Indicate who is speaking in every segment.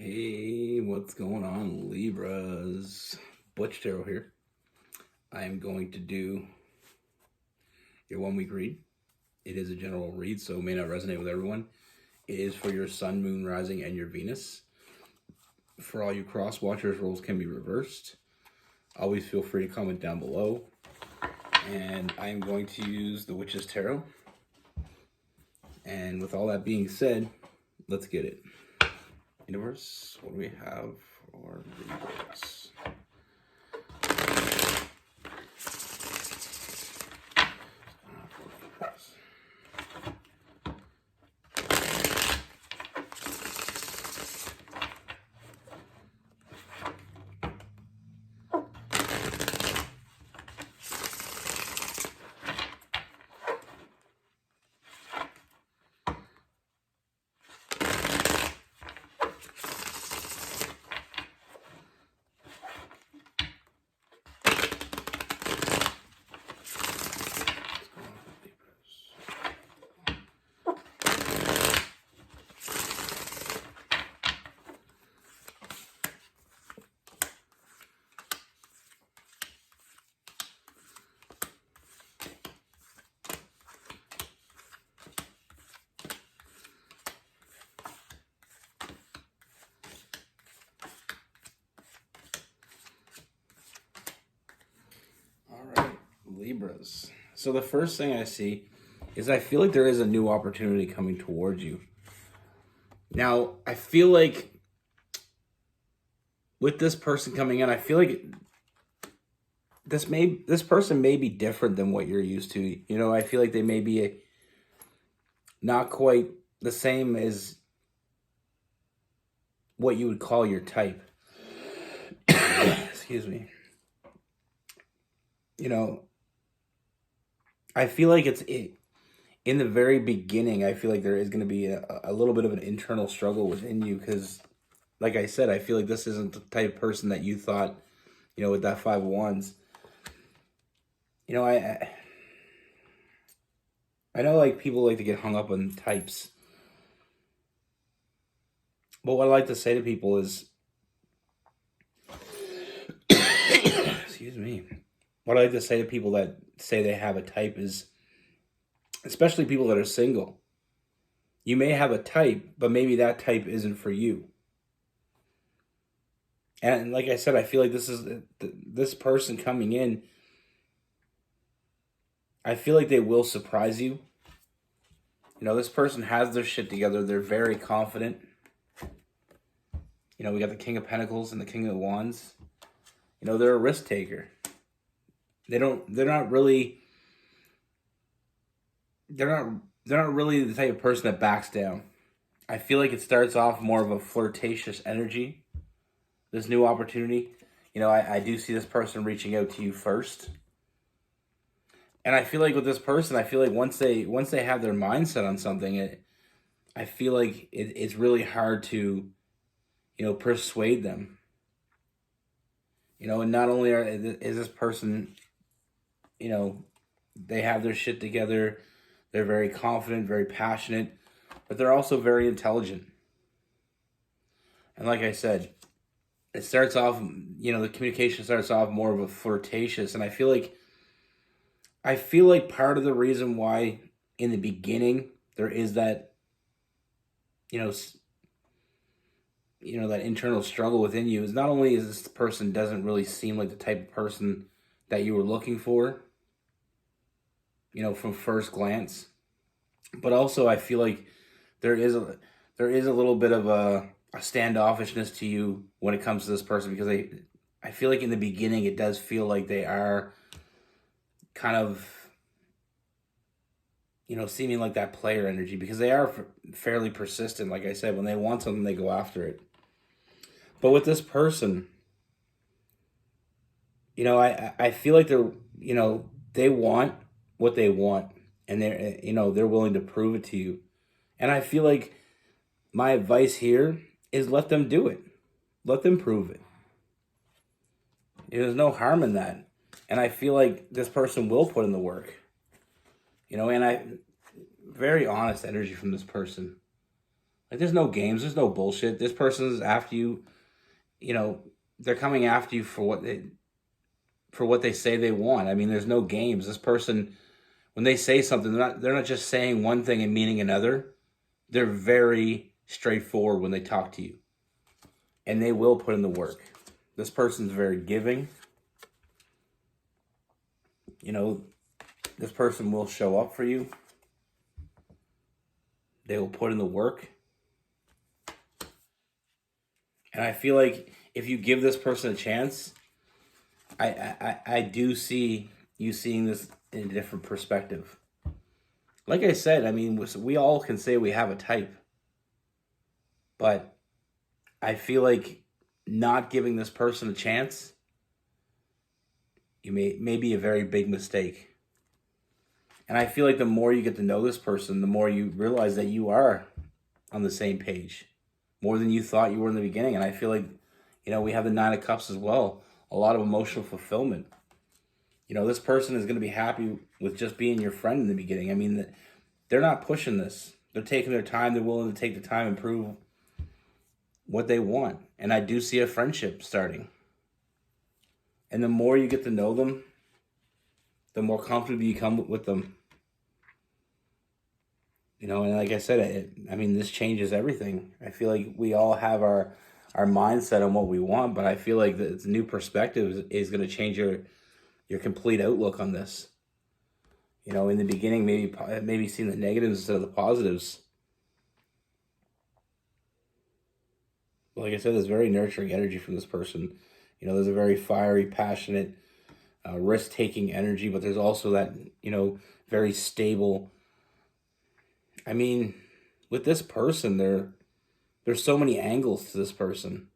Speaker 1: Hey, what's going on, Libras? Butch here. I am going to do your 1 week read. It is a general read, so it may not resonate with everyone. It is for your sun, moon, rising, and your Venus. For all you cross watchers, roles can be reversed. Always feel free to comment down below. And I am going to use the Witch's Tarot. And with all that being said, let's get it. Universe, what do we have for Libras? Libras. So the first thing I see is I feel like there is a new opportunity coming towards you. Now, I feel like with this person coming in, I feel like this person may be different than what you're used to. You know, I feel like they may be not quite the same as what you would call your type. Excuse me. You know, I feel like in the very beginning, I feel like there is going to be a little bit of an internal struggle within you because, like I said, I feel like this isn't the type of person that you thought, you know, with that 5 of Wands. You know, I know like people like to get hung up on types. But what I like to say to people is, excuse me, what I like to say to people that say they have a type is, especially people that are single, you may have a type, but maybe that type isn't for you. And like I said, I feel like this person coming in, I feel like they will surprise you. You know, this person has their shit together. They're very confident. You know, we got the King of Pentacles and the King of Wands. You know, they're a risk taker. They're not really the type of person that backs down. I feel like it starts off more of a flirtatious energy. This new opportunity. You know, I do see this person reaching out to you first. And I feel like with this person, I feel like once they have their mindset on something, I feel like it's really hard to, you know, persuade them. You know, and not only is this person, you know, they have their shit together, they're very confident, very passionate, but they're also very intelligent. And like I said, it starts off, you know, the communication starts off more of a flirtatious, and I feel like part of the reason why in the beginning there is that, you know, that internal struggle within you is not only is this person doesn't really seem like the type of person that you were looking for, you know, from first glance, but also I feel like there is a little bit of a standoffishness to you when it comes to this person, because I feel like in the beginning it does feel like they are kind of, you know, seeming like that player energy, because they are fairly persistent. Like I said, when they want something, they go after it. But with this person, you know, I feel like they're, you know, they want what they want, and they're, you know, they're willing to prove it to you. And I feel like my advice here is let them do it. Let them prove it. There's no harm in that. And I feel like this person will put in the work. You know, and very honest energy from this person. Like, there's no games, there's no bullshit. This person's after you, you know, they're coming after you for what they say they want. I mean, there's no games. This person, when they say something, they're not just saying one thing and meaning another. They're very straightforward when they talk to you. And they will put in the work. This person's very giving. You know, this person will show up for you. They will put in the work. And I feel like if you give this person a chance, I do see you seeing this in a different perspective. Like I said, I mean, we all can say we have a type. But I feel like not giving this person a chance, you may be a very big mistake. And I feel like the more you get to know this person, the more you realize that you are on the same page. More than you thought you were in the beginning. And I feel like, we have the Nine of Cups as well. A lot of emotional fulfillment. This person is going to be happy with just being your friend in the beginning. I mean, they're not pushing this. They're taking their time. They're willing to take the time and prove what they want. And I do see a friendship starting. And the more you get to know them, the more comfortable you become with them. And like I said, this changes everything. I feel like we all have our mindset on what we want, but I feel like this new perspective is going to change your complete outlook on this. In the beginning, maybe seeing the negatives instead of the positives. But like I said, there's very nurturing energy from this person. There's a very fiery, passionate, risk-taking energy, but there's also that, very stable. I mean, with this person, there's so many angles to this person.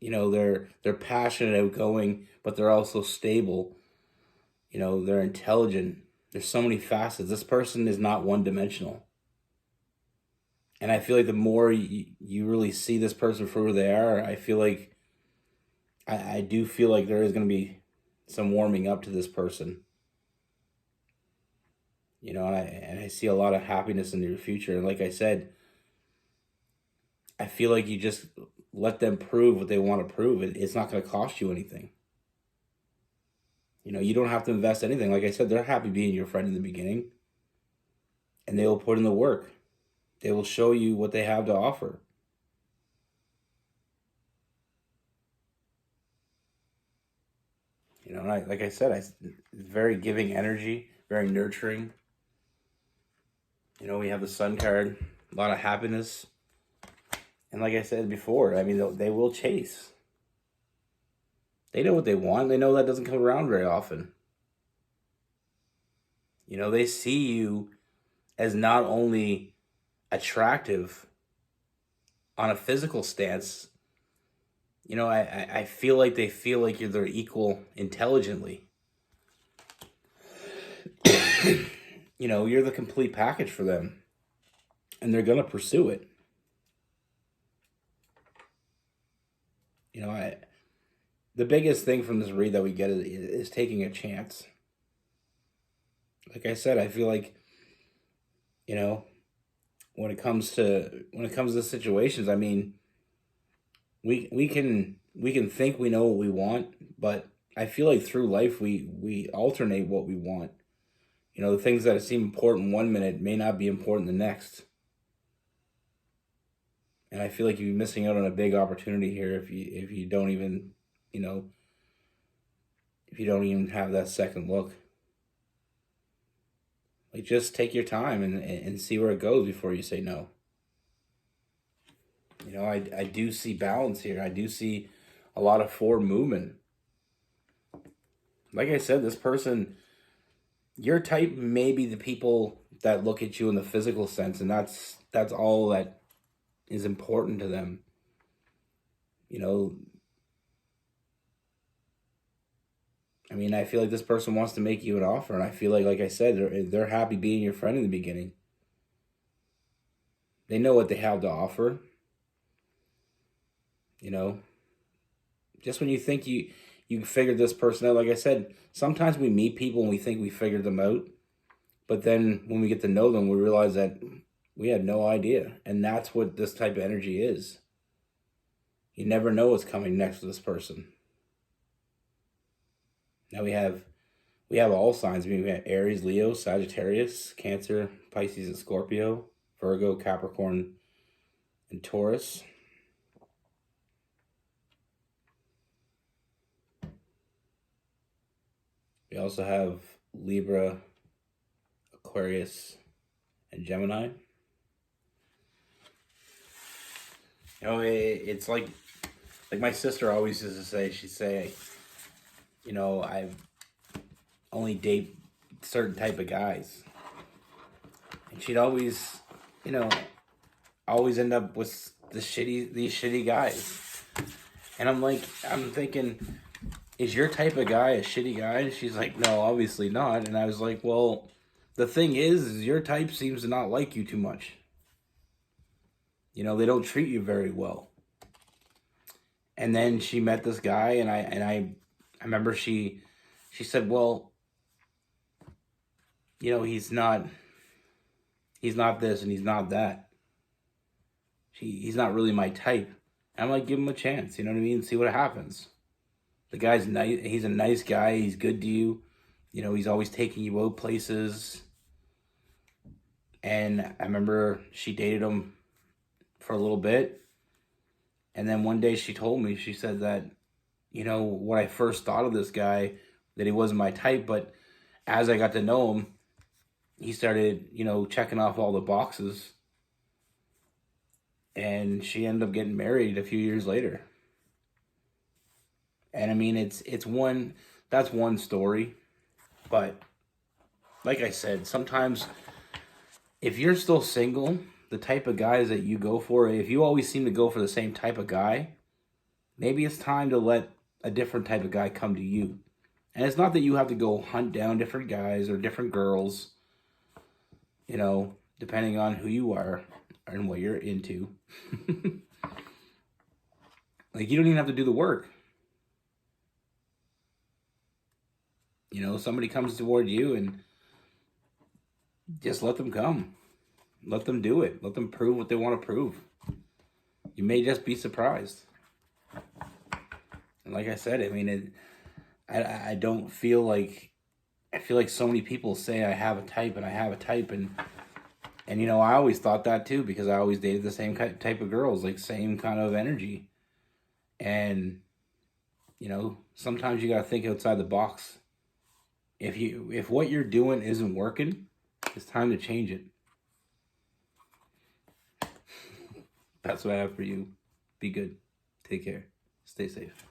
Speaker 1: They're passionate, outgoing, but they're also stable. They're intelligent. There's so many facets. This person is not one-dimensional. And I feel like the more you really see this person for who they are, I feel like, I do feel like there is going to be some warming up to this person. And I see a lot of happiness in your future. And like I said, I feel like you just let them prove what they want to prove. It's not going to cost you anything. You don't have to invest anything. Like I said, they're happy being your friend in the beginning. And they will put in the work. They will show you what they have to offer. Like I said, it's very giving energy, very nurturing. We have the Sun card, a lot of happiness. And like I said before, they will chase. They know what they want. They know that doesn't come around very often. They see you as not only attractive on a physical stance. I feel like they feel like you're their equal intelligently. You're the complete package for them. And they're going to pursue it. The biggest thing from this read that we get is taking a chance. Like I said, I feel like, when it comes to situations, we can think we know what we want, but I feel like through life we alternate what we want. The things that seem important one minute may not be important the next. And I feel like you're missing out on a big opportunity here if you don't even, if you don't even have that second look. Like, just take your time and see where it goes before you say no. I do see balance here. I do see a lot of forward movement. Like I said, this person, your type may be the people that look at you in the physical sense, and that's all that is important to them. I feel like this person wants to make you an offer, and I feel like I said, they're happy being your friend in the beginning. They know what they have to offer. Just when you think you figured this person out, like I said, sometimes we meet people and we think we figured them out, but then when we get to know them, we realize that We had no idea. And that's what this type of energy is. You never know what's coming next to this person. Now we have all signs. I mean, we have Aries, Leo, Sagittarius, Cancer, Pisces, and Scorpio, Virgo, Capricorn, and Taurus. We also have Libra, Aquarius, and Gemini. You know, it's like my sister always used to say. She'd say, you know, I only date certain type of guys, and she'd always, you know, always end up with these shitty guys. And I'm thinking, is your type of guy a shitty guy? And she's like, no, obviously not. And I was like, well, the thing is your type seems to not like you too much. You know, they don't treat you very well. And then she met this guy, and I remember she said, well, you know, he's not this and he's not that. He's not really my type. And I'm like, give him a chance, you know what I mean? See what happens. The guy's nice. He's a nice guy. He's good to you. You know, he's always taking you out places. And I remember she dated him for a little bit. And then one day she told me, she said that, you know, when I first thought of this guy, that he wasn't my type. But as I got to know him, he started, you know, checking off all the boxes. And she ended up getting married a few years later. And I mean, that's one story. But like I said, sometimes if you're still single, the type of guys that you go for, if you always seem to go for the same type of guy, maybe it's time to let a different type of guy come to you. And it's not that you have to go hunt down different guys or different girls, you know, depending on who you are and what you're into. Like, you don't even have to do the work. You know, somebody comes toward you and just let them come. Let them do it. Let them prove what they want to prove. You may just be surprised. And like I said, I mean, I don't feel like, I feel like so many people say I have a type and I have a type. And you know, I always thought that too, because I always dated the same type of girls, like same kind of energy. And, you know, sometimes you got to think outside the box. If what you're doing isn't working, it's time to change it. That's what I have for you. Be good. Take care. Stay safe.